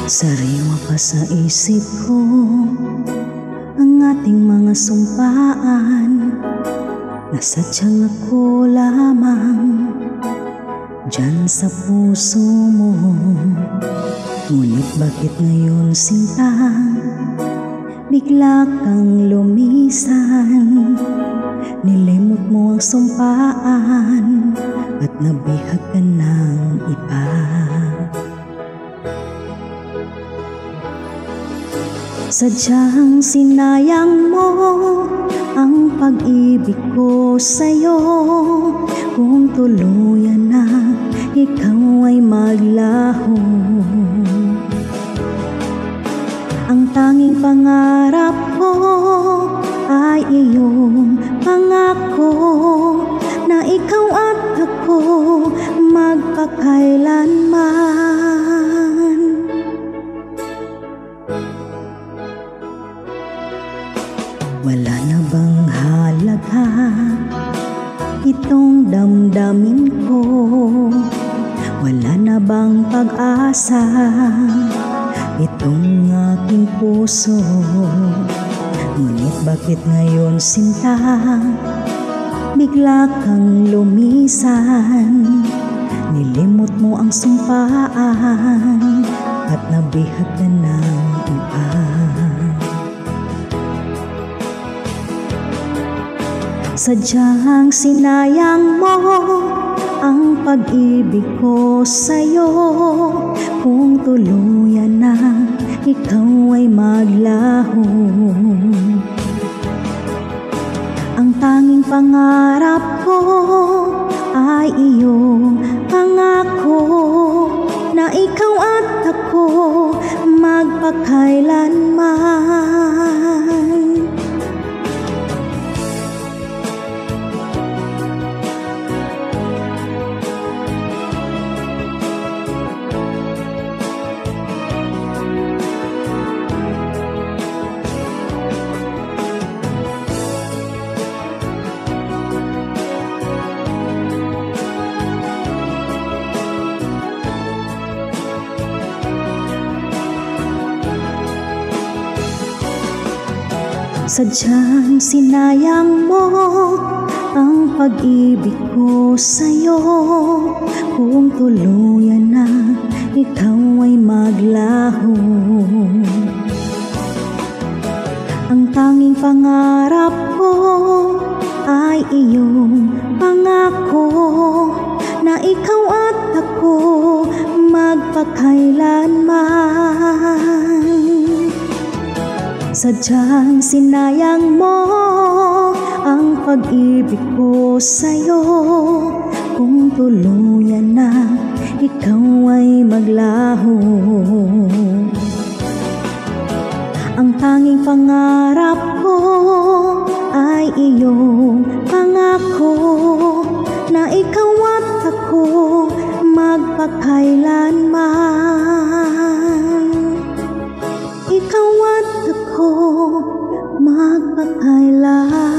Sariwa pa sa isip ko ang ating mga sumpaan. Nasadyang ako lamang dyan sa puso mo. Ngunit bakit ngayon sinta bigla kang lumisan? Nilimot mo ang sumpaan at nabihag ka ng iba. Sadyang sinayang mo ang pag-ibig ko sa'yo. Kung tuluyan na ikaw ay maglaho, ang tanging pangarap ko ay iyong pangako na ikaw at ako magpakailanman. Wala na bang halaga itong damdamin ko? Wala na bang pag-asa itong aking puso? Ngunit bakit ngayon sinta bigla kang lumisan? Nilimot mo ang sumpaan at nabihag ka ng iba. Sadyang sinayang mo ang pag-ibig ko sa'yo. Kung tuluyan na ikaw ay maglaho, ang tanging pangarap ko ay iyong pangako na ikaw at ako magpakailanman. Sadyang sinayang mo ang pag-ibig ko sa'yo. Kung tuluyan na ikaw ay maglaho, ang tanging pangarap ko ay iyong pangako na ikaw at ako magpakailanman. Sadyang sinayang mo ang pag-ibig ko sa'yo. Kung tuluyan na ikaw ay maglaho, ang tanging pangarap ko ay iyong pangako na ikaw at ako magpakailanman. Ikaw at ako magpakailanman.